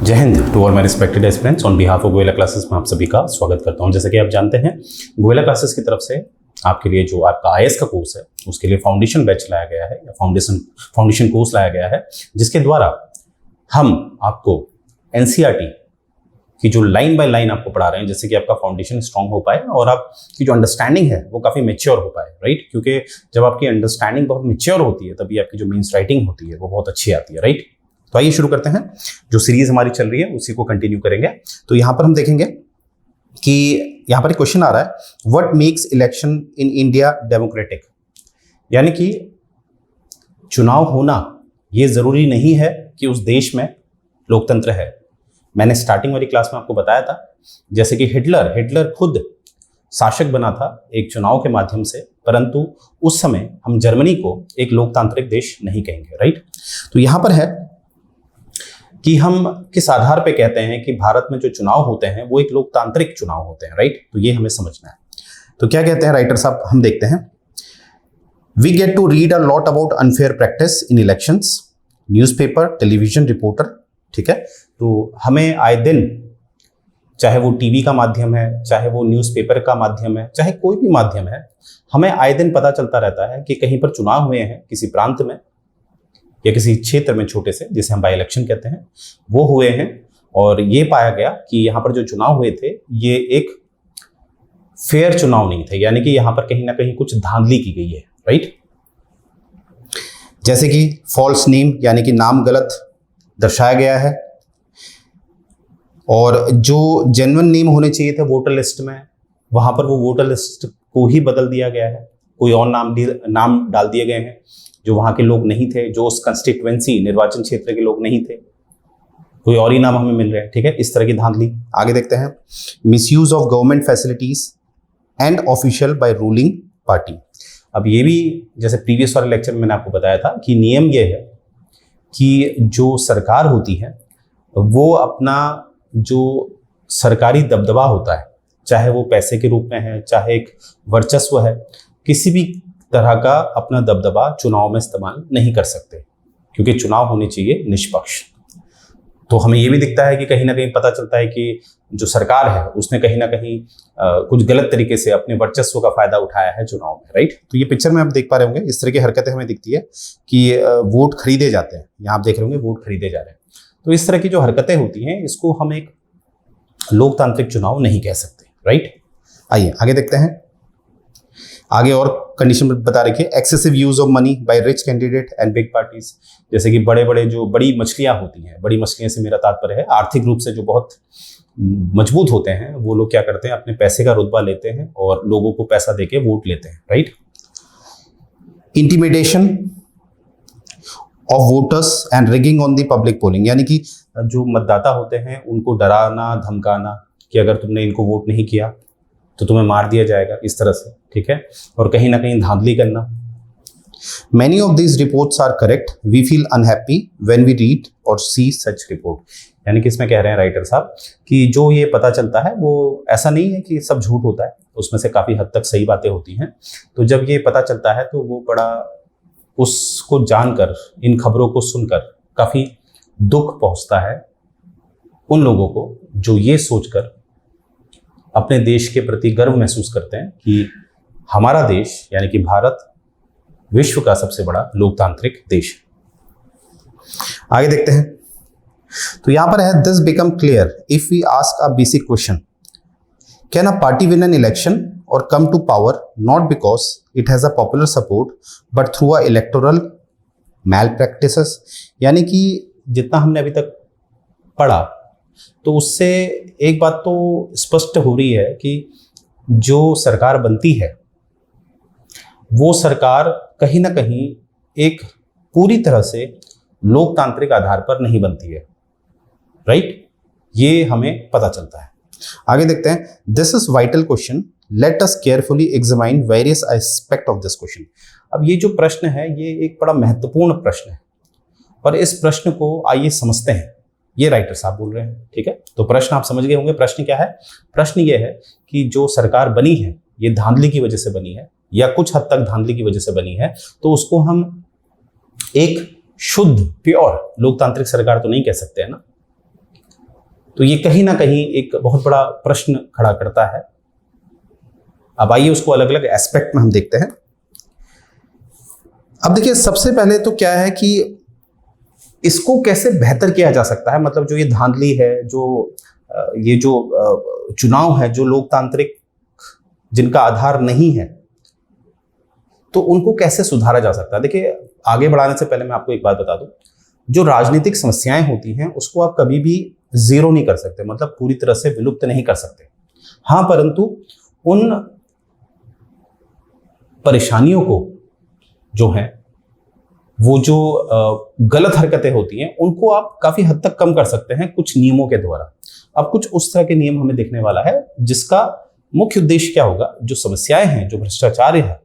जय हिंद to all my respected aspirants. On behalf of Goyla classes में आप सभी का स्वागत करता हूं। जैसे कि आप जानते हैं, गोयला क्लासेस की तरफ से आपके लिए जो आपका आईएएस का कोर्स है उसके लिए फाउंडेशन बैच लाया गया है या फाउंडेशन कोर्स लाया गया है, जिसके द्वारा हम आपको एनसीईआरटी की जो लाइन बाय लाइन आपको पढ़ा रहे हैं, जिससे कि आपका फाउंडेशन स्ट्रांग हो पाए और आपकी जो अंडरस्टैंडिंग है वो काफ़ी मैच्योर हो पाए, राइट। क्योंकि जब आपकी अंडरस्टैंडिंग बहुत मैच्योर होती है तभी आपकी जो मीन्स राइटिंग होती है वो बहुत अच्छी आती है, राइट। तो आइए शुरू करते हैं। जो सीरीज हमारी चल रही है उसी को कंटिन्यू करेंगे। तो यहाँ पर हम देखेंगे कि यहाँ पर एक क्वेश्चन आ रहा है, what makes election in India democratic. यानी कि चुनाव होना ये जरूरी नहीं है कि उस देश में लोकतंत्र है। मैंने स्टार्टिंग वाली क्लास में आपको बताया था, जैसे कि हिटलर खुद शासक बना था एक चुनाव के माध्यम से, परंतु उस समय हम जर्मनी को एक लोकतांत्रिक देश नहीं कहेंगे, राइट। तो यहाँ पर है कि हम किस आधार पे कहते हैं कि भारत में जो चुनाव होते हैं वो एक लोकतांत्रिक चुनाव होते हैं, राइट। तो ये हमें समझना है। तो क्या कहते हैं राइटर साहब, हम देखते हैं। We get to read a lot about unfair practice in elections, newspaper, television reporter, ठीक है। तो हमें आए दिन, चाहे वो टीवी का माध्यम है, चाहे वो न्यूज़पेपर का माध्यम है, चाहे कोई भी माध्यम है, हमें आए दिन पता चलता रहता है कि कहीं पर चुनाव हुए हैं किसी प्रांत में या किसी क्षेत्र में छोटे से, जिसे हम बाई इलेक्शन कहते हैं, वो हुए हैं। और ये पाया गया कि यहाँ पर जो चुनाव हुए थे ये एक फेयर चुनाव नहीं थे, यानी कि यहाँ पर कहीं ना कहीं कुछ धांधली की गई है, राइट। जैसे कि फॉल्स नेम, यानी कि नाम गलत दर्शाया गया है, और जो जेन्युइन नेम होने चाहिए थे वोटर लिस्ट में, वहाँ पर वो वोटर लिस्ट को ही बदल दिया गया है। कोई और नाम डाल दिए गए हैं जो वहाँ के लोग नहीं थे, जो उस कंस्टिट्यूएंसी निर्वाचन क्षेत्र के लोग नहीं थे, कोई और ही नाम हमें मिल रहे हैं, ठीक है। इस तरह की धांधली। आगे देखते हैं, misuse of government facilities and official by ruling party. अब ये भी जैसे प्रीवियस वाले लेक्चर में मैंने आपको बताया था कि नियम ये है कि जो सरकार होती है वो अपना जो सरकारी दबदबा होता है, चाहे वो पैसे के रूप में है, चाहे एक वर्चस्व है, किसी भी तरह का अपना दबदबा चुनाव में इस्तेमाल नहीं कर सकते, क्योंकि चुनाव होने चाहिए निष्पक्ष। तो हमें ये भी दिखता है कि कहीं ना कहीं पता चलता है कि जो सरकार है उसने कहीं ना कहीं कुछ गलत तरीके से अपने वर्चस्व का फायदा उठाया है चुनाव में, राइट। तो ये पिक्चर में आप देख पा रहे होंगे, इस तरह की हरकतें हमें दिखती है कि वोट खरीदे जाते हैं। यहाँ आप देख रहे होंगे वोट खरीदे जा रहे हैं। तो इस तरह की जो हरकतें होती हैं इसको हम एक लोकतांत्रिक चुनाव नहीं कह सकते, राइट। आइए आगे देखते हैं। आगे और कंडीशन बता रखी है, excessive use of money by rich candidate and big parties. जैसे कि बड़ी मछलियां होती हैं, बड़ी मछलियां से मेरा तात्पर्य है आर्थिक रूप से जो बहुत मजबूत होते हैं, वो लोग क्या करते हैं, अपने पैसे का रुतबा लेते हैं और लोगों को पैसा देके वोट लेते हैं, right. Intimidation of voters and rigging on the public polling, यानी कि जो मतदाता होते हैं उनको डराना धमकाना कि अगर तुमने इनको वोट नहीं किया तो तुम्हें मार दिया जाएगा, इस तरह से, ठीक है। और कहीं ना कहीं धांधली करना। Many of these reports are correct, we feel unhappy when we read और सी सच रिपोर्ट। यानी कि इसमें कह रहे हैं राइटर साहब कि जो ये पता चलता है वो ऐसा नहीं है कि सब झूठ होता है, उसमें से काफ़ी हद तक सही बातें होती हैं। तो जब ये पता चलता है तो वो बड़ा, उसको जानकर, इन खबरों को सुनकर काफ़ी दुख पहुंचता है उन लोगों को जो ये सोचकर अपने देश के प्रति गर्व महसूस करते हैं कि हमारा देश यानी कि भारत विश्व का सबसे बड़ा लोकतांत्रिक देश है। आगे देखते हैं। तो यहां पर है, this become clear if we ask a basic question, can a party win an election और come to power not because it has a popular support but through a electoral malpractices. यानी कि जितना हमने अभी तक पढ़ा तो उससे एक बात तो स्पष्ट हो रही है कि जो सरकार बनती है वो सरकार कहीं ना कहीं एक पूरी तरह से लोकतांत्रिक आधार पर नहीं बनती है, राइट। ये हमें पता चलता है। आगे देखते हैं, this is vital question, let us carefully examine various aspect of this question. अब ये जो प्रश्न है ये एक बड़ा महत्वपूर्ण प्रश्न है और इस प्रश्न को आइए समझते हैं। ये राइटर साहब बोल रहे हैं, ठीक है। तो प्रश्न आप समझ गए होंगे। प्रश्न क्या है? प्रश्न ये है कि जो सरकार बनी है ये धांधली की वजह से बनी है या कुछ हद तक धांधली की वजह से बनी है, तो उसको हम एक शुद्ध प्योर लोकतांत्रिक सरकार तो नहीं कह सकते, है ना। तो ये कहीं ना कहीं एक बहुत बड़ा प्रश्न खड़ा करता है। अब आइए उसको अलग अलग एस्पेक्ट में हम देखते हैं। अब देखिए, सबसे पहले तो क्या है कि इसको कैसे बेहतर किया जा सकता है। मतलब जो ये धांधली है, ये जो चुनाव है, जो लोकतांत्रिक जिनका आधार नहीं है, तो उनको कैसे सुधारा जा सकता है। देखिए, आगे बढ़ाने से पहले मैं आपको एक बात बता दूं, जो राजनीतिक समस्याएं होती हैं उसको आप कभी भी जीरो नहीं कर सकते, मतलब पूरी तरह से विलुप्त नहीं कर सकते। हाँ, परंतु उन परेशानियों को जो है, वो जो गलत हरकतें होती हैं, उनको आप काफी हद तक कम कर सकते हैं कुछ नियमों के द्वारा। अब कुछ उस तरह के नियम हमें देखने वाला है जिसका मुख्य उद्देश्य क्या होगा, जो समस्याएं हैं, जो भ्रष्टाचार है,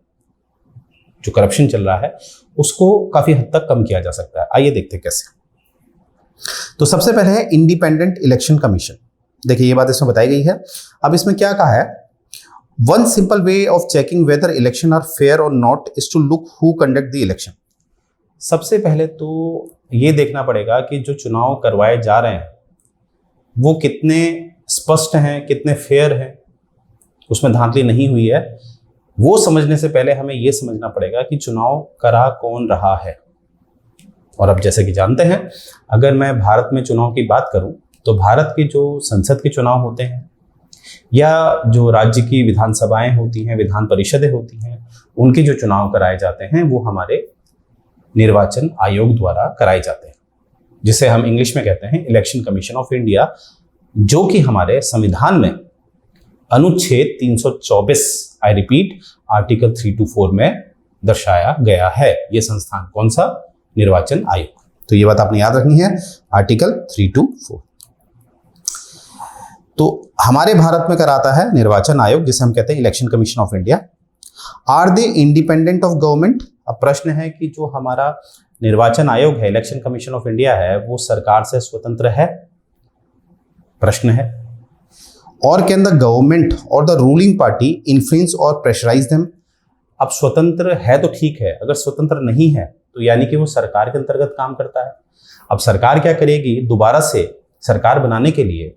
जो करप्शन चल रहा है, उसको काफी हद तक कम किया जा सकता है। आइए देखते हैं कैसे। तो सबसे पहले है इंडिपेंडेंट इलेक्शन कमीशन। देखिए, ये बात इसमें बताई गई है। अब इसमें क्या कहा है, one simple way of checking whether election are fair और not is to look who conduct the election. सबसे पहले तो ये देखना पड़ेगा कि जो चुनाव करवाए जा रहे हैं वो कितने स्पष्ट हैं, कितने फेयर हैं, उसमें धांधली नहीं हुई है। वो समझने से पहले हमें ये समझना पड़ेगा कि चुनाव करा कौन रहा है। और अब जैसे कि जानते हैं, अगर मैं भारत में चुनाव की बात करूं तो भारत के जो संसद के चुनाव होते हैं या जो राज्य की विधानसभाएं होती हैं, विधान परिषदें होती हैं, उनके जो चुनाव कराए जाते हैं वो हमारे निर्वाचन आयोग द्वारा कराए जाते हैं, जिसे हम इंग्लिश में कहते हैं इलेक्शन कमीशन ऑफ इंडिया, जो कि हमारे संविधान में अनुच्छेद 324, आई रिपीट, आर्टिकल 324 में दर्शाया गया है। ये संस्थान कौन सा? निर्वाचन आयोग। तो ये बात आपने याद रखनी है, आर्टिकल 324। तो हमारे भारत में कराता है निर्वाचन आयोग, जिसे हम कहते हैं election commission of India. Are they independent of government? अब प्रश्न है कि जो हमारा निर्वाचन आयोग है, इलेक्शन कमीशन ऑफ इंडिया है, वो सरकार से स्वतंत्र है? प्रश्न है। और कैन द गवर्नमेंट और द रूलिंग पार्टी इन्फ्लुएंस और प्रेशराइज देम? अब स्वतंत्र है तो ठीक है, अगर स्वतंत्र नहीं है तो यानी कि वो सरकार के अंतर्गत काम करता है। अब सरकार क्या करेगी, दोबारा से सरकार बनाने के लिए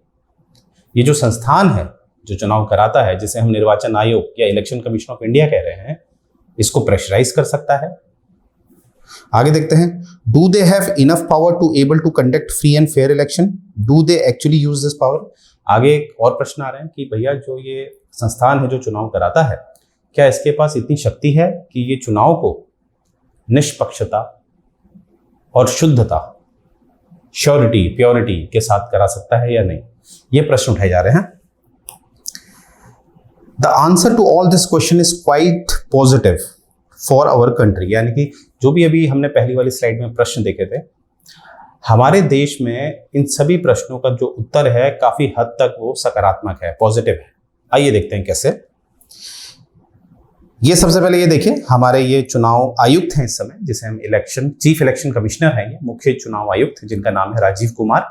ये जो संस्थान है जो चुनाव कराता है, जिसे हम निर्वाचन आयोग या इलेक्शन कमीशन ऑफ इंडिया कह रहे हैं, इसको प्रेशराइज कर सकता है। आगे देखते हैं, do they have enough power to able to conduct free and fair election? Do they actually use this power? आगे एक और प्रश्न आ रहे हैं कि भैया जो ये संस्थान है जो चुनाव कराता है, क्या इसके पास इतनी शक्ति है कि ये चुनाव को निष्पक्षता और शुद्धता, श्योरिटी, प्योरिटी के साथ करा सकता है या नहीं? ये प्रश्न उठाए जा रहे हैं। The answer to all this question is quite positive for our country. यानी कि जो भी अभी हमने पहली वाली स्लाइड में प्रश्न देखे थे, हमारे देश में इन सभी प्रश्नों का जो उत्तर है काफी हद तक वो सकारात्मक है, पॉजिटिव है। आइए देखते हैं कैसे। ये सबसे पहले ये देखिए, हमारे ये चुनाव आयुक्त हैं इस समय, जिसे हम चीफ इलेक्शन कमिश्नर हैं, ये मुख्य चुनाव आयुक्त, जिनका नाम है राजीव कुमार,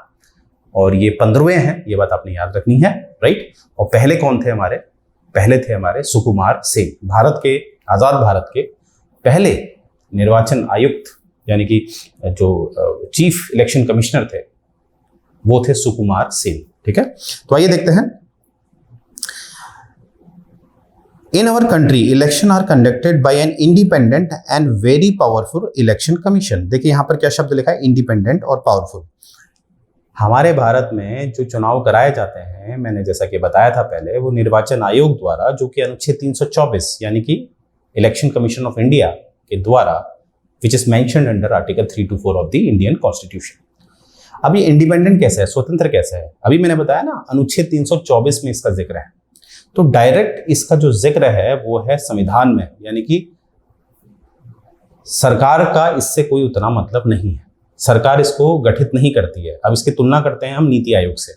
और ये 15वें हैं। ये बात आपने याद रखनी है, राइट। और पहले कौन थे हमारे? पहले थे हमारे सुकुमार सेन, भारत के, आजाद भारत के पहले निर्वाचन आयुक्त, यानी कि जो चीफ इलेक्शन कमिश्नर थे वो थे सुकुमार सेन। ठीक है, तो आइए देखते हैं। In our country election are conducted by an independent and very powerful election commission. देखिए यहां पर क्या शब्द लिखा है, इंडिपेंडेंट और पावरफुल। हमारे भारत में जो चुनाव कराए जाते हैं, मैंने जैसा कि बताया था पहले, वो निर्वाचन आयोग द्वारा, जो कि अनुच्छेद 324 यानी कि इलेक्शन कमीशन ऑफ इंडिया के द्वारा, which is mentioned under article 324 of the Indian constitution. अब ये इंडिपेंडेंट कैसे है, स्वतंत्र कैसे है? अभी मैंने बताया ना, अनुच्छेद 324 में इसका जिक्र है। तो डायरेक्ट इसका जो जिक्र है वो है संविधान में, यानी कि सरकार का इससे कोई उतना मतलब नहीं है, सरकार इसको गठित नहीं करती है। अब इसकी तुलना करते हैं हम नीति आयोग से।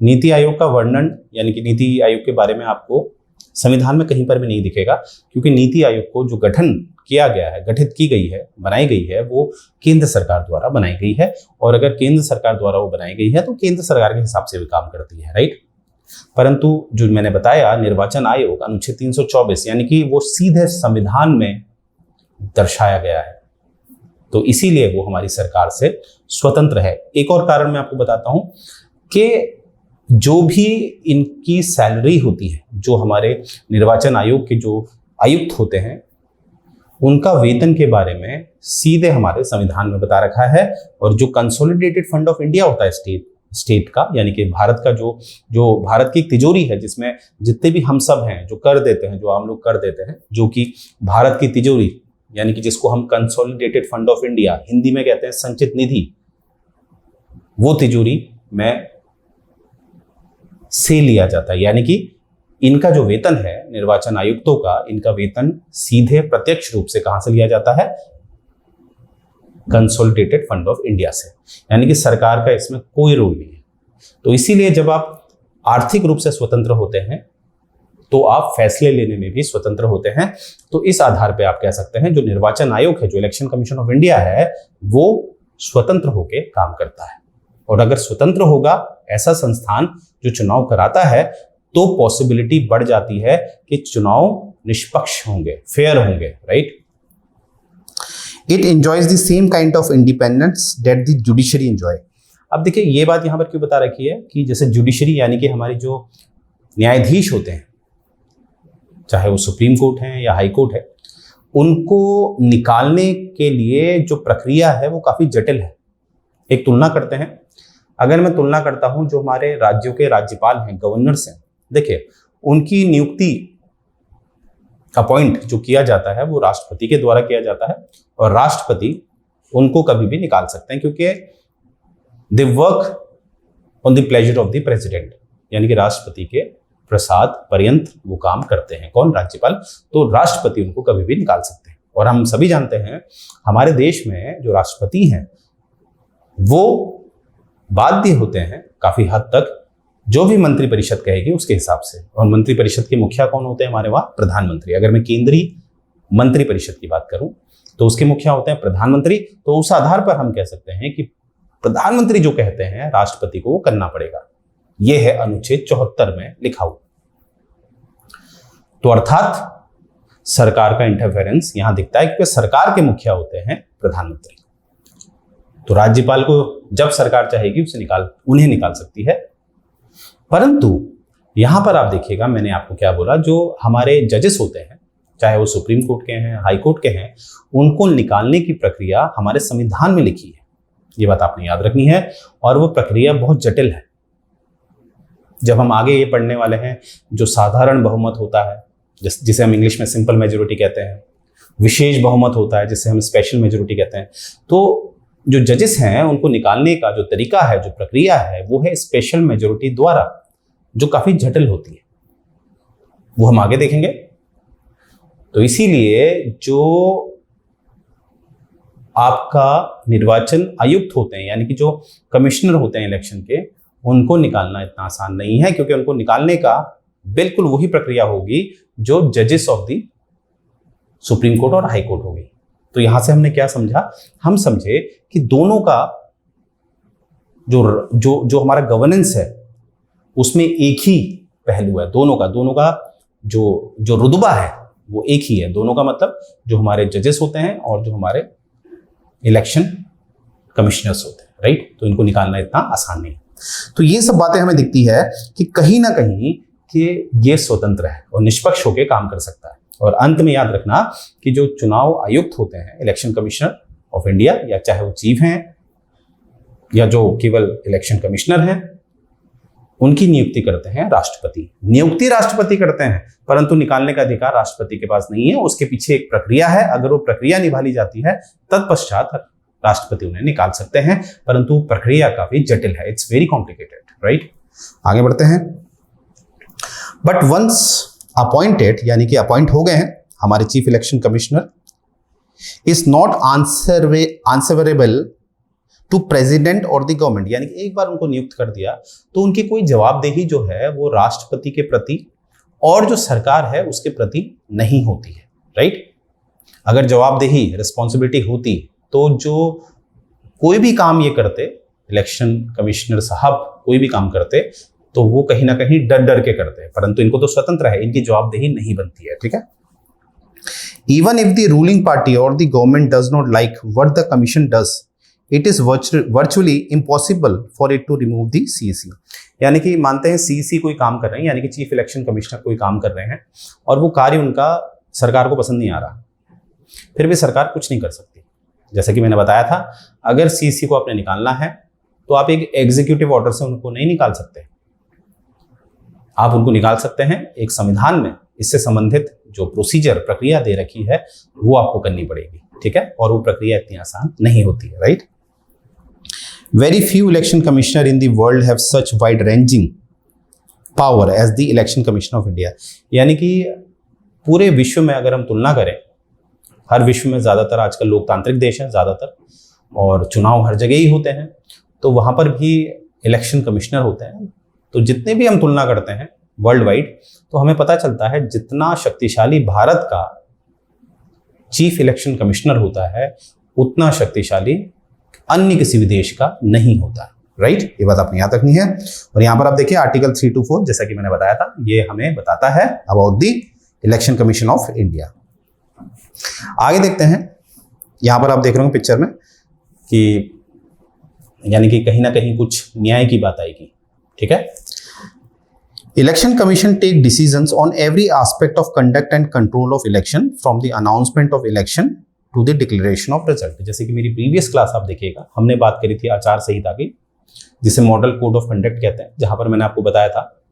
नीति आयोग का वर्णन, यानी कि नीति आयोग के बारे में आपको संविधान में कहीं पर भी नहीं दिखेगा, क्योंकि नीति आयोग को जो गठन किया गया है, गठित की गई है, बनाई गई है, वो केंद्र सरकार द्वारा बनाई गई है। और अगर केंद्र सरकार द्वारा वो बनाई गई है तो केंद्र सरकार के हिसाब से भी काम करती है, राइट। परंतु जो मैंने बताया, निर्वाचन आयोग अनुच्छेद 324 यानी कि वो सीधे संविधान में दर्शाया गया है, तो इसीलिए वो हमारी सरकार से स्वतंत्र है। एक और कारण मैं आपको बताता हूं कि जो भी इनकी सैलरी होती है, जो हमारे निर्वाचन आयोग के जो आयुक्त होते हैं, उनका वेतन के बारे में सीधे हमारे संविधान में बता रखा है। और जो कंसोलिडेटेड फंड ऑफ इंडिया होता है स्टेट का, यानी कि भारत का जो भारत की तिजोरी है, जिसमें जितने भी हम सब हैं जो कर देते हैं, जो आम लोग कर देते हैं, जो कि भारत की तिजोरी, यानी कि जिसको हम consolidated fund of India Hindi में कहते हैं संचित निधि, वो तिजोरी में से लिया जाता है। यानी कि इनका जो वेतन है निर्वाचन आयुक्तों का, इनका वेतन सीधे प्रत्यक्ष रूप से कहां से लिया जाता है? कंसोलिडेटेड फंड ऑफ इंडिया से। यानी कि सरकार का इसमें कोई रोल नहीं है। तो इसीलिए जब आप आर्थिक रूप से स्वतंत्र होते हैं तो आप फैसले लेने में भी स्वतंत्र होते हैं। तो इस आधार पे आप कह सकते हैं जो निर्वाचन आयोग है, जो इलेक्शन कमीशन ऑफ इंडिया है, वो स्वतंत्र होकर काम करता है। और अगर स्वतंत्र होगा ऐसा संस्थान जो चुनाव कराता है, तो पॉसिबिलिटी बढ़ जाती है कि चुनाव निष्पक्ष होंगे, फेयर होंगे, right. It enjoys the same kind of independence that the judiciary enjoy. अब देखिए ये बात यहां पर क्यों बता रखी है कि जैसे जुडिशरी यानी कि हमारे जो न्यायाधीश होते हैं, चाहे वो सुप्रीम कोर्ट है या हाई कोर्ट है, उनको निकालने के लिए जो प्रक्रिया है वो काफी जटिल है। एक तुलना करते हैं, अगर मैं तुलना करता हूं जो हमारे राज्यों के राज्यपाल हैं, गवर्नर्स हैं, देखिए उनकी नियुक्ति अपॉइंट जो किया जाता है वो राष्ट्रपति के द्वारा किया जाता है। और राष्ट्रपति उनको कभी भी निकाल सकते हैं, क्योंकि they work on the pleasure of the president, यानी कि राष्ट्रपति के प्रसाद पर्यंत वो काम करते हैं। कौन? राज्यपाल। तो राष्ट्रपति उनको कभी भी निकाल सकते हैं। और हम सभी जानते हैं हमारे देश में जो राष्ट्रपति हैं वो बाध्य होते हैं काफी हद तक जो भी मंत्रिपरिषद कहेगी उसके हिसाब से। और मंत्रिपरिषद के मुखिया कौन होते हैं हमारे वहां? प्रधानमंत्री। अगर मैं केंद्रीय मंत्रिपरिषद की बात करूं तो उसके मुखिया होते हैं प्रधानमंत्री। तो उस आधार पर हम कह सकते हैं कि प्रधानमंत्री जो कहते हैं राष्ट्रपति को वो करना पड़ेगा। यह है अनुच्छेद 74 में लिखा हुआ। तो अर्थात सरकार का इंटरफेरेंस यहां दिखता है क्योंकि सरकार के मुखिया होते हैं प्रधानमंत्री। तो राज्यपाल को जब सरकार चाहेगी उन्हें निकाल सकती है। परंतु यहां पर आप देखिएगा, मैंने आपको क्या बोला, जो हमारे जजेस होते हैं, चाहे वो सुप्रीम कोर्ट के हैं, हाई कोर्ट के हैं, उनको निकालने की प्रक्रिया हमारे संविधान में लिखी है। ये बात आपने याद रखनी है। और वो प्रक्रिया बहुत जटिल है। जब हम आगे ये पढ़ने वाले हैं, जो साधारण बहुमत होता है जिसे हम इंग्लिश में सिंपल मेजोरिटी कहते हैं, विशेष बहुमत होता है जिसे हम स्पेशल मेजोरिटी कहते हैं, तो जो जजेस हैं उनको निकालने का जो तरीका है, जो प्रक्रिया है, वो है स्पेशल मेजोरिटी द्वारा, जो काफी जटिल होती है। वो हम आगे देखेंगे। तो इसीलिए जो आपका निर्वाचन आयुक्त होते हैं, यानी कि जो कमिश्नर होते हैं इलेक्शन के, उनको निकालना इतना आसान नहीं है, क्योंकि उनको निकालने का बिल्कुल वही प्रक्रिया होगी जो जजेस ऑफ द सुप्रीम कोर्ट और हाई कोर्ट होगी। तो यहां से हमने क्या समझा? हम समझे कि दोनों का जो हमारा गवर्नेंस है उसमें एक ही पहलू है। दोनों का जो रुतबा है वो एक ही है। दोनों का मतलब जो हमारे जजेस होते हैं और जो हमारे इलेक्शन कमिश्नर्स होते हैं, राइट। तो इनको निकालना इतना आसान नहीं है। तो ये सब बातें हमें दिखती है कि कहीं ना कहीं कि ये स्वतंत्र है और निष्पक्ष होकर काम कर सकता है। और अंत में याद रखना कि जो चुनाव आयुक्त होते हैं, इलेक्शन कमिश्नर ऑफ इंडिया, या चाहे वो चीफ हैं या जो केवल इलेक्शन कमिश्नर हैं, उनकी नियुक्ति करते हैं राष्ट्रपति। नियुक्ति राष्ट्रपति करते हैं, परंतु निकालने का अधिकार राष्ट्रपति के पास नहीं है। उसके पीछे एक प्रक्रिया है। अगर वो प्रक्रिया निभाली जाती है तत्पश्चात राष्ट्रपति उन्हें निकाल सकते हैं, परंतु प्रक्रिया काफी जटिल है। It's very complicated, right. आगे बढ़ते हैं। बट वंस अपॉइंटेड, यानी कि अपॉइंट हो गए हैं, हमारे chief election commissioner is not answerable to president और द गवर्नमेंट, यानी कि एक बार उनको नियुक्त कर दिया तो उनकी कोई जवाबदेही जो है वो राष्ट्रपति के प्रति और जो सरकार है उसके प्रति नहीं होती है, राइट। अगर जवाबदेही, रिस्पॉन्सिबिलिटी होती तो जो कोई भी काम ये करते, इलेक्शन कमिश्नर साहब कोई भी काम करते, तो वो कहीं ना कहीं डर डर के करते हैं। परंतु इनको तो स्वतंत्र है, इनकी जवाबदेही नहीं बनती है, ठीक है। Even if the ruling party or the government does not like what the commission does, it is virtually impossible for it to remove the CEC। यानी कि मानते हैं CEC कोई काम कर रहे हैं, यानी कि चीफ इलेक्शन कमिश्नर कोई काम कर रहे हैं और वो कार्य उनका सरकार को पसंद नहीं आ रहा, फिर भी सरकार कुछ नहीं कर सकती। जैसे कि मैंने बताया था, अगर CEC को आपने निकालना है तो आप एक एग्जीक्यूटिव ऑर्डर से उनको नहीं निकाल सकते, आप उनको निकाल सकते हैं एक संविधान में इससे संबंधित जो प्रोसीजर प्रक्रिया दे रखी है वो आपको करनी पड़ेगी, ठीक है, और वो प्रक्रिया इतनी आसान नहीं होती है, right. Very few election commissioner in the world have such wide ranging power as the election commission of India. यानी कि पूरे विश्व में अगर हम तुलना करें, हर विश्व में ज़्यादातर आजकल लोकतांत्रिक देश हैं ज़्यादातर, और चुनाव हर जगह ही होते हैं, तो वहाँ पर भी इलेक्शन कमिश्नर होते हैं। तो जितने भी हम तुलना करते हैं वर्ल्ड वाइड, तो हमें पता चलता है जितना शक्तिशाली भारत का चीफ इलेक्शन कमिश्नर होता है उतना शक्तिशाली अन्य किसी भी देश का नहीं होता है, राइट। ये बात आपने याद रखनी है। और यहाँ पर आप देखिए आर्टिकल 324, जैसा कि मैंने बताया था, ये हमें बताता है about the election commission of India. आगे देखते हैं, यहाँ पर आप देख रहे हो पिक्चर में कि यानी कि कहीं ना कहीं कुछ न्याय की बात आएगी, ठीक है। Election commission take decisions on every aspect of conduct and control of election from the announcement of election to the declaration of result. जैसे कि मेरी प्रीवियस क्लास आप देखिएगा, हमने बात करी थी आचार संहिता की, जिसे मॉडल कोड ऑफ कंडक्ट कहते हैं, जहां पर मैंने आपको बताया था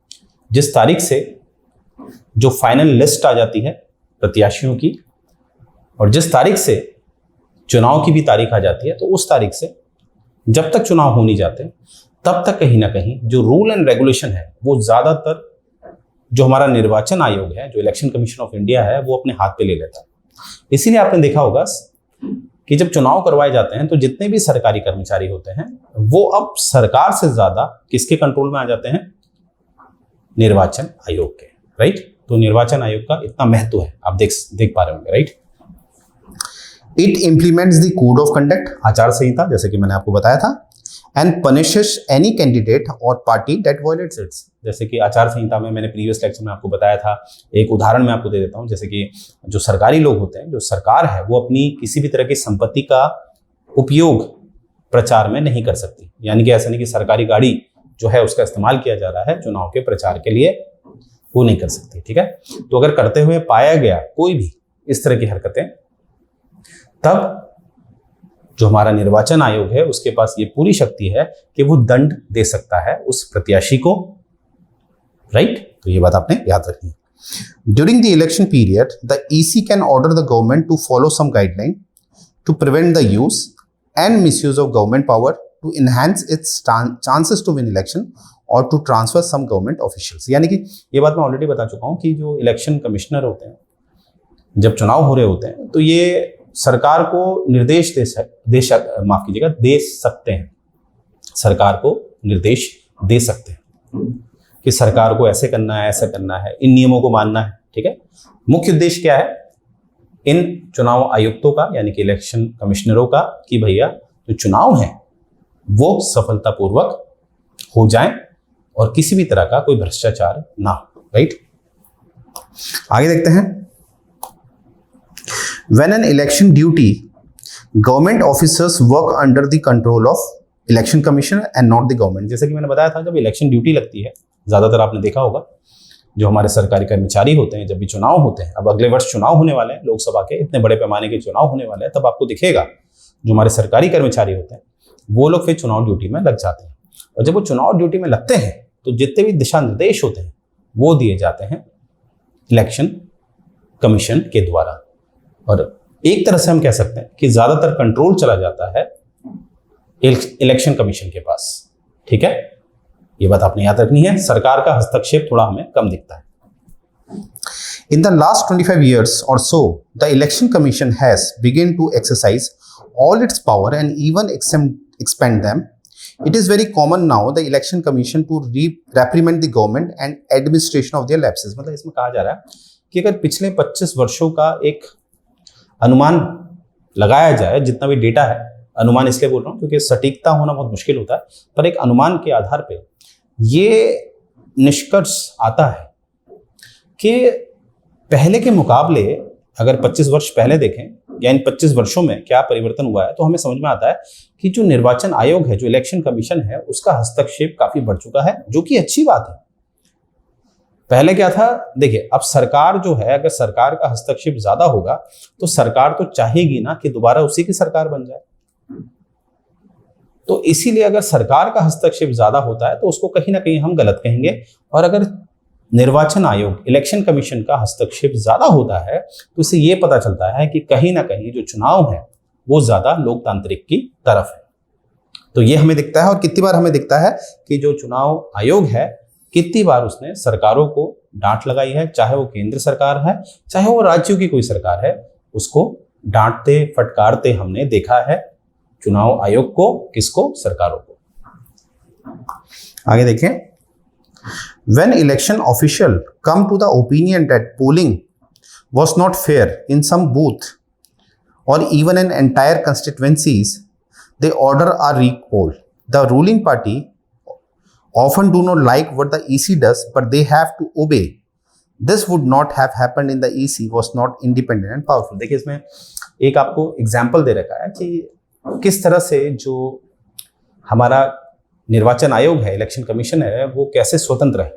जिस तारीख से जो फाइनल लिस्ट आ जाती है प्रत्याशियों की और जिस तारीख से चुनाव की भी तारीख आ जाती है, तो उस तारीख से जब तक चुनाव हो नहीं जाते तब तक कहीं ना कहीं जो रूल एंड रेगुलेशन है वो ज़्यादातर जो हमारा निर्वाचन आयोग है, जो इलेक्शन कमीशन ऑफ इंडिया है, वो अपने हाथ पे ले लेता है। इसीलिए आपने देखा होगा कि जब चुनाव करवाए जाते हैं तो जितने भी सरकारी कर्मचारी होते हैं वो अब सरकार से ज़्यादा किसके कंट्रोल में आ जाते हैं? निर्वाचन आयोग के, राइट। तो निर्वाचन आयोग का इतना महत्व है, आप देख पा रहे होंगे, right. It implements the code of conduct, आचार संहिता, जैसे कि मैंने आपको बताया था, एंड पनिशेस एनी कैंडिडेट और पार्टी दैट वायलेट्स इट्स। जैसे कि आचार संहिता में मैंने प्रीवियस लेक्चर में आपको बताया था, एक उदाहरण मैं आपको दे देता हूं। जैसे कि जो सरकारी लोग होते हैं, जो सरकार है, वो अपनी किसी भी तरह की संपत्ति का उपयोग प्रचार में नहीं कर सकती। यानी कि ऐसा नहीं कि सरकारी गाड़ी जो है उसका इस्तेमाल किया जा रहा है चुनाव के प्रचार के लिए, वो नहीं कर सकती, ठीक है। तो अगर करते हुए पाया गया कोई भी इस तरह की हरकतें, तब जो हमारा निर्वाचन आयोग है उसके पास ये पूरी शक्ति है कि वो दंड दे सकता है उस प्रत्याशी को, राइट। तो ये बात आपने याद रखनी है। During the election period the EC can order the government to follow some guideline to prevent the use and misuse of government power to enhance its chances to win election और to transfer some government officials. यानी कि ये बात मैं already बता चुका हूँ कि जो इलेक्शन कमिश्नर होते हैं, जब चुनाव हो रहे होते हैं, तो ये सरकार को निर्देश दे सकते हैं, सरकार को निर्देश दे सकते हैं कि सरकार को ऐसे करना है, ऐसा करना है, इन नियमों को मानना है, ठीक है। मुख्य उद्देश्य क्या है इन चुनाव आयुक्तों का, यानी कि इलेक्शन कमिश्नरों का, कि भैया जो चुनाव है वो सफलतापूर्वक हो जाए और किसी भी तरह का कोई भ्रष्टाचार ना हो, राइट। आगे देखते हैं। When an election duty, government officers work under the control of election commissioner and not the government। जैसे कि मैंने बताया था, जब इलेक्शन ड्यूटी लगती है, ज़्यादातर आपने देखा होगा जो हमारे सरकारी कर्मचारी होते हैं, जब भी चुनाव होते हैं, अब अगले वर्ष चुनाव होने वाले हैं लोकसभा के, इतने बड़े पैमाने के चुनाव होने वाले हैं, तब आपको दिखेगा जो हमारे सरकारी कर्मचारी होते हैं वो लोग फिर चुनाव ड्यूटी में लग जाते हैं। और जब वो चुनाव ड्यूटी में लगते हैं तो जितने भी दिशा निर्देश होते हैं वो दिए जाते हैं इलेक्शन कमीशन के द्वारा, और एक तरह से हम कह सकते हैं कि ज्यादातर कंट्रोल चला जाता है इलेक्शन कमीशन के पास, ठीक है। ये बात आपने याद रखनी है, सरकार का हस्तक्षेप थोड़ा हमें कम दिखता है। In the last 25 years or so, the election commission has begun to exercise all its power and even expand them. It is very common now the election commission to reprimand the government and administration of their lapses। मतलब इसमें कहा जा रहा है कि अगर पिछले 25 वर्षों का एक अनुमान लगाया जाए, जितना भी डेटा है, अनुमान इसलिए बोल रहा हूँ क्योंकि सटीकता होना बहुत मुश्किल होता है, पर एक अनुमान के आधार पे ये निष्कर्ष आता है कि पहले के मुकाबले अगर 25 वर्ष पहले देखें या इन 25 वर्षों में क्या परिवर्तन हुआ है, तो हमें समझ में आता है कि जो निर्वाचन आयोग है, जो इलेक्शन कमीशन है, उसका हस्तक्षेप काफी बढ़ चुका है, जो कि अच्छी बात है। पहले क्या था, देखिए अब सरकार जो है, अगर सरकार का हस्तक्षेप ज्यादा होगा तो सरकार तो चाहेगी ना कि दोबारा उसी की सरकार बन जाए। तो इसीलिए अगर सरकार का हस्तक्षेप ज्यादा होता है तो उसको कहीं ना कहीं हम गलत कहेंगे, और अगर निर्वाचन आयोग, इलेक्शन कमीशन का हस्तक्षेप ज्यादा होता है तो इससे ये पता चलता है कि कहीं ना कहीं जो चुनाव है वो ज्यादा लोकतांत्रिक की तरफ है। तो ये हमें दिखता है, और कितनी बार हमें दिखता है कि जो चुनाव आयोग है, कितनी बार उसने सरकारों को डांट लगाई है, चाहे वो केंद्र सरकार है, चाहे वो राज्यों की कोई सरकार है, उसको डांटते फटकारते हमने देखा है चुनाव आयोग को। किसको? सरकारों को। आगे देखें, when election official come to the opinion that polling was not fair in some booth or even in entire constituencies, they order a recall. The ruling party often do not like what the EC does, but they have to obey. This would not have happened in the EC was not independent and powerful. देखिए इसमें एक आपको example दे रखा है कि किस तरह से जो हमारा निर्वाचन आयोग है, इलेक्शन कमीशन है, वो कैसे स्वतंत्र है।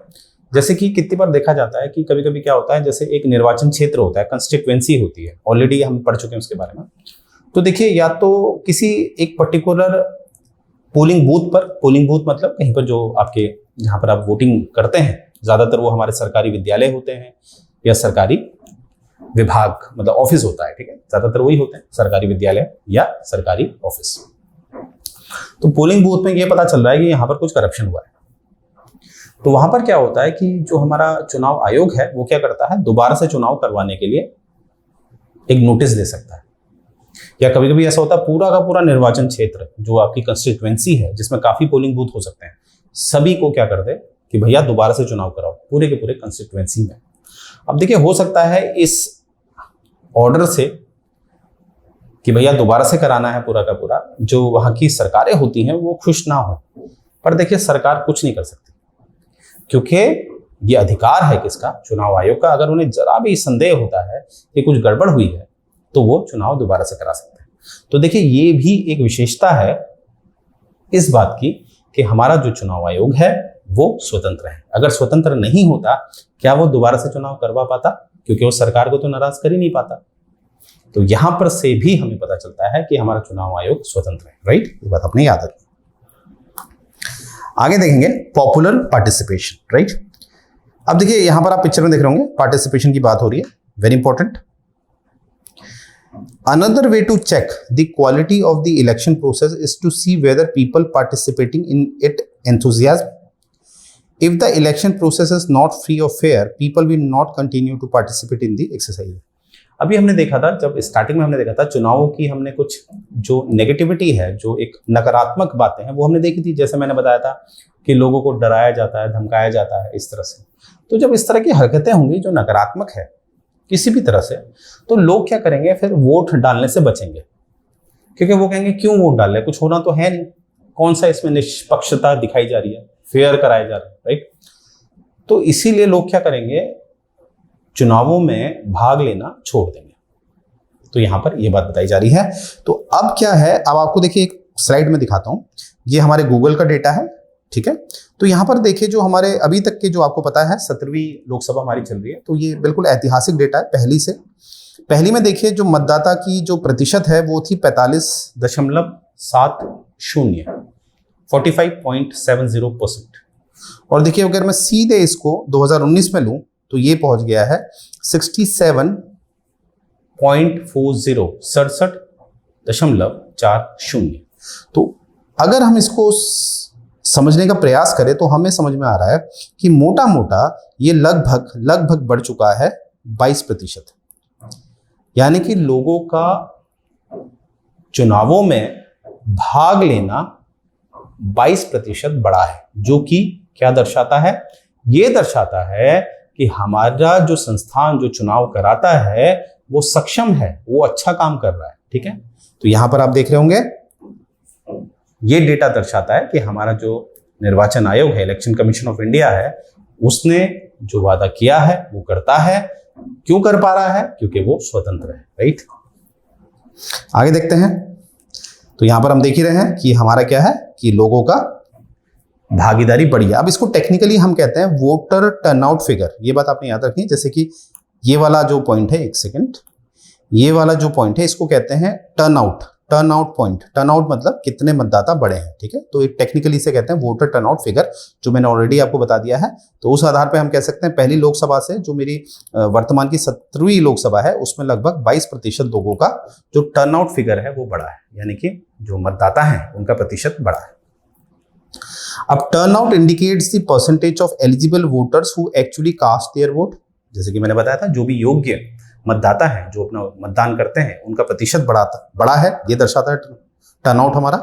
जैसे कि कितनी बार देखा जाता है कि कभी कभी क्या होता है, जैसे एक निर्वाचन क्षेत्र होता है, कंस्टिट्यूएंसी होती है, ऑलरेडी हम पढ़ चुके हैं उसके बारे में। तो देखिए, या तो किसी एक पर्टिकुलर पोलिंग बूथ पर, पोलिंग बूथ मतलब कहीं पर जो आपके जहाँ पर आप वोटिंग करते हैं, ज़्यादातर वो हमारे सरकारी विद्यालय होते हैं या सरकारी विभाग मतलब ऑफिस होता है, ठीक है, ज़्यादातर वही होते हैं, सरकारी विद्यालय या सरकारी ऑफिस। तो पोलिंग बूथ में ये पता चल रहा है कि यहाँ पर कुछ करप्शन हुआ है, तो वहां पर क्या होता है कि जो हमारा चुनाव आयोग है वो क्या करता है, दोबारा से चुनाव करवाने के लिए एक नोटिस दे सकता है। या कभी कभी ऐसा होता है पूरा का पूरा निर्वाचन क्षेत्र जो आपकी कंस्टिट्यूएंसी है, जिसमें काफी पोलिंग बूथ हो सकते हैं, सभी को क्या कर दे कि भैया दोबारा से चुनाव कराओ पूरे के पूरे कंस्टिट्यूएंसी में। अब देखिए, हो सकता है इस ऑर्डर से कि भैया दोबारा से कराना है पूरा का पूरा, जो वहां की सरकारें होती हैं वो खुश ना हो, पर देखिए सरकार कुछ नहीं कर सकती, क्योंकि ये अधिकार है किसका? चुनाव आयोग का। अगर उन्हें जरा भी संदेह होता है कि कुछ गड़बड़ हुई है तो वो चुनाव दोबारा से करा सकते हैं। तो देखिए, ये भी एक विशेषता है इस बात की कि हमारा जो चुनाव आयोग है वो स्वतंत्र है। अगर स्वतंत्र नहीं होता, क्या वो दोबारा से चुनाव करवा पाता? क्योंकि वो सरकार को तो नाराज कर ही नहीं पाता। तो यहां पर से भी हमें पता चलता है कि हमारा चुनाव आयोग स्वतंत्र है, राइट? ये बात अपने याद रखिए। आगे देखेंगे पॉपुलर पार्टिसिपेशन, राइट? अब देखिए, यहां पर आप पिक्चर में देख रहे होंगे, पार्टिसिपेशन की बात हो रही है, very important. Another way to check the quality of the election process is to see whether people participating in it enthusiasm. If the election process is not free or fair, people will not continue to participate in the exercise. अभी हमने देखा था, जब starting में हमने देखा था चुनावों की, हमने कुछ जो नेगेटिविटी है, जो एक नकारात्मक बातें हैं, वो हमने देखी थी। जैसे मैंने बताया था कि लोगों को डराया जाता है, धमकाया जाता है, इस तरह से। तो जब इस तरह की हरकतें होंगी जो नकारात्मक है किसी भी तरह से, तो लोग क्या करेंगे, फिर वोट डालने से बचेंगे, क्योंकि वो कहेंगे क्यों वोट डाल रहे, कुछ होना तो है नहीं, कौन सा इसमें निष्पक्षता दिखाई जा रही है, फेयर कराया जा रहा है, राइट? तो इसीलिए लोग क्या करेंगे, चुनावों में भाग लेना छोड़ देंगे। तो यहां पर यह बात बताई जा रही है। तो अब क्या है, अब आपको देखिए एक स्लाइड में दिखाता हूं, ये हमारे गूगल का डेटा है, ठीक है? तो यहां पर देखिए जो हमारे अभी तक के, जो आपको पता है 17वीं लोकसभा हमारी चल रही है, तो ये बिल्कुल ऐतिहासिक डेटा है। पहली में देखिए जो मतदाता की जो प्रतिशत है वो थी 45.70, 45.70%। और देखिए अगर मैं सीधे इसको 2019 में लूं तो ये पहुंच गया है 67.40, 67.40। तो अगर हम इसको समझने का प्रयास करें तो हमें समझ में आ रहा है कि मोटा मोटा ये लगभग बढ़ चुका है 22%। यानी कि लोगों का चुनावों में भाग लेना 22% बढ़ा है, जो कि क्या दर्शाता है? ये दर्शाता है कि हमारा जो संस्थान जो चुनाव कराता है वो सक्षम है, वो अच्छा काम कर रहा है, ठीक है? तो यहां पर आप देख रहे होंगे ये डेटा दर्शाता है कि हमारा जो निर्वाचन आयोग है, इलेक्शन कमीशन ऑफ इंडिया है, उसने जो वादा किया है वो करता है। क्यों कर पा रहा है? क्योंकि वो स्वतंत्र है, राइट? आगे देखते हैं। तो यहां पर हम देख ही रहे हैं कि हमारा क्या है कि लोगों का भागीदारी बढ़ी है। अब इसको टेक्निकली हम कहते हैं वोटर टर्नआउट फिगर। ये बात आपने याद रखनी है। जैसे कि ये वाला जो पॉइंट है, एक सेकेंड, ये वाला जो पॉइंट है इसको कहते हैं टर्नआउट पॉइंट। टर्नआउट मतलब कितने मतदाता बढ़े हैं, ठीक है। तो टेक्निकली इसे कहते हैं वोटर टर्नआउट फिगर, जो मैंने ऑलरेडी आपको बता दिया है। तो उस आधार पे हम कह सकते हैं पहली लोकसभा से जो मेरी वर्तमान की 17वीं लोकसभा है उसमें लगभग 22% लोगों का जो टर्नआउट फिगर है वो बढ़ा है, यानी कि जो मतदाता हैं उनका प्रतिशत बढ़ा है। अब turnout indicates the percentage of eligible voters who actually cast their vote. जैसे कि मैंने बताया था, जो भी योग्य मतदाता हैं जो अपना मतदान करते हैं उनका प्रतिशत बड़ा है, ये दर्शाता है टर्नआउट हमारा।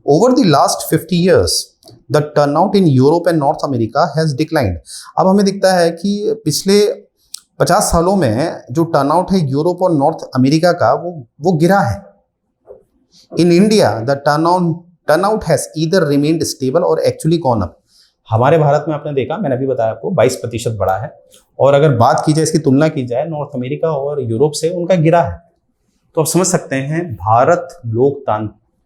Over the last 50 years the turnout in Europe and north America has declined. अब हमें दिखता है कि पिछले 50 सालों में जो टर्नआउट है यूरोप और नॉर्थ अमेरिका का वो गिरा है। In India the turnout has either remained stable और एक्चुअली गॉन अप। हमारे भारत में आपने देखा, मैंने अभी बताया आपको, 22% बढ़ा है। और अगर बात की जाए, इसकी तुलना की जाए नॉर्थ अमेरिका और यूरोप से, उनका गिरा है। तो आप समझ सकते हैं भारत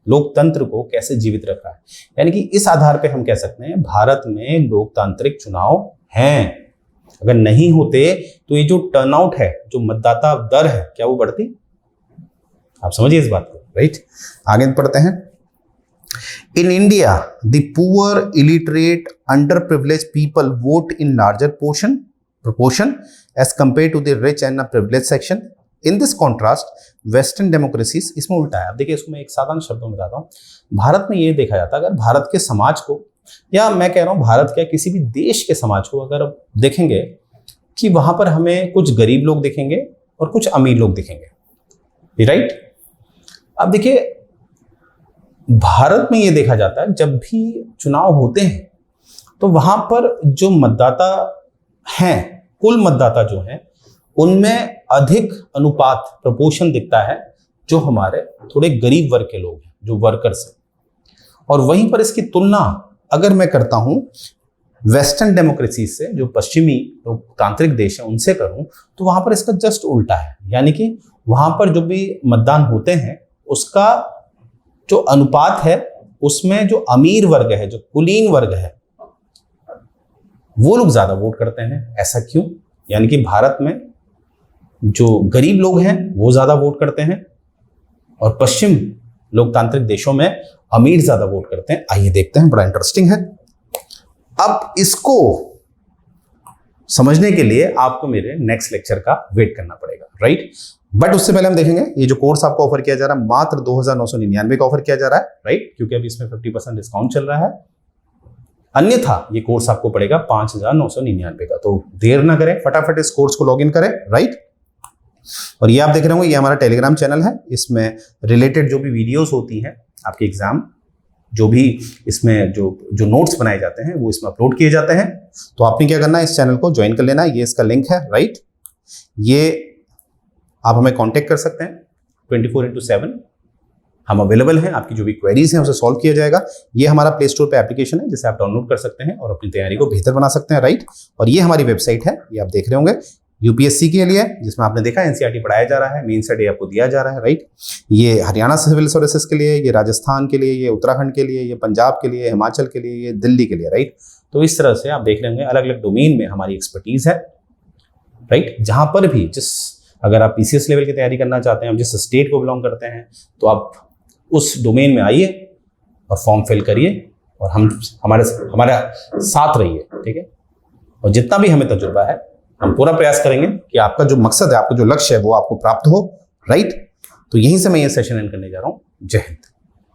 लोकतंत्र को कैसे जीवित रख रहा है। यानी कि इस आधार पे हम कह सकते हैं भारत में लोकतांत्रिक चुनाव हैं। अगर नहीं होते तो ये जो टर्नआउट है, जो मतदाता दर है, क्या वो बढ़ती? आप समझिए इस बात को, राइट। आगे पढ़ते हैं। In India, the poor, illiterate, underprivileged people vote in larger proportion as compared to the rich and privileged section. In this contrast, Western democracies, इसमें उल्टा है। अब देखिए, इसको मैं एक साधारण शब्दों में बताता हूँ। भारत में ये देखा जाता है, अगर भारत के समाज को, या मैं कह रहा हूँ भारत के किसी भी देश के समाज को अगर देखेंगे कि वहां पर हमें कुछ गरीब लोग दिखेंगे और कुछ अमीर लोग दिखेंगे, राइट। अब देखिए, भारत में ये देखा जाता है जब भी चुनाव होते हैं तो वहां पर जो मतदाता हैं, कुल मतदाता जो हैं, उनमें अधिक अनुपात, प्रोपोर्शन दिखता है जो हमारे थोड़े गरीब वर्ग के लोग हैं, जो वर्कर्स हैं। और वहीं पर इसकी तुलना अगर मैं करता हूं वेस्टर्न डेमोक्रेसी से, जो पश्चिमी लोकतांत्रिक देश हैं, उनसे करूं, तो वहां पर इसका जस्ट उल्टा है। यानी कि वहां पर जो भी मतदान होते हैं उसका जो अनुपात है उसमें जो अमीर वर्ग है, जो कुलीन वर्ग है, वो लोग ज्यादा वोट करते हैं। ऐसा क्यों? यानी कि भारत में जो गरीब लोग हैं वो ज्यादा वोट करते हैं और पश्चिम लोकतांत्रिक देशों में अमीर ज्यादा वोट करते हैं। आइए देखते हैं, बड़ा इंटरेस्टिंग है। अब इसको समझने के लिए आपको मेरे नेक्स्ट लेक्चर का वेट करना पड़ेगा, राइट। बट उससे पहले हम देखेंगे ये जो कोर्स आपको ऑफर किया जा रहा है मात्र 2,999 का ऑफर किया जा रहा है, राइट, क्योंकि अभी इसमें 50% डिस्काउंट चल रहा है। अन्यथा ये कोर्स आपको पड़ेगा 5,999 का। तो देर ना करें, फटाफट इस कोर्स को लॉग इन करें, राइट। और ये आप देख रहे होंगे, ये हमारा टेलीग्राम चैनल है। इसमें रिलेटेड जो भी वीडियोस होती हैं, आपके एग्जाम जो भी इसमें जो नोट्स बनाए जाते हैं वो इसमें अपलोड किए जाते हैं। तो आपने क्या करना है, इस चैनल को ज्वाइन कर लेना है। ये इसका लिंक है, राइट। ये आप हमें कांटेक्ट कर सकते हैं 24/7 हम अवेलेबल हैं। आपकी जो भी क्वेरीज हैं उसे सॉल्व किया जाएगा। ये हमारा प्ले स्टोर पे एप्लीकेशन है जिसे आप डाउनलोड कर सकते हैं और अपनी तैयारी को बेहतर बना सकते हैं, राइट। और ये हमारी वेबसाइट है, ये आप देख रहे होंगे, यूपीएससी के लिए, जिसमें आपने देखा एनसीईआरटी पढ़ाया जा रहा है, मेन सेट आपको दिया जा रहा है, राइट। ये हरियाणा सिविल सर्विसेज के लिए, ये राजस्थान के लिए, ये उत्तराखंड के लिए, ये पंजाब के लिए, हिमाचल के लिए, ये दिल्ली के लिए, राइट। तो इस तरह से आप देख रहे होंगे अलग अलग डोमेन में हमारी एक्सपर्टीज है, राइट। जहां पर भी अगर आप पीसीएस लेवल की तैयारी करना चाहते हैं, आप जिस स्टेट को बिलोंग करते हैं, तो आप उस डोमेन में आइए और फॉर्म फिल करिए और हमारे साथ रहिए, ठीक है। और जितना भी हमें तजुर्बा है, हम पूरा प्रयास करेंगे कि आपका जो मकसद है, आपका जो लक्ष्य है, वो आपको प्राप्त हो, राइट। तो यहीं से मैं ये सेशन एंड करने जा रहा हूँ। जय हिंद।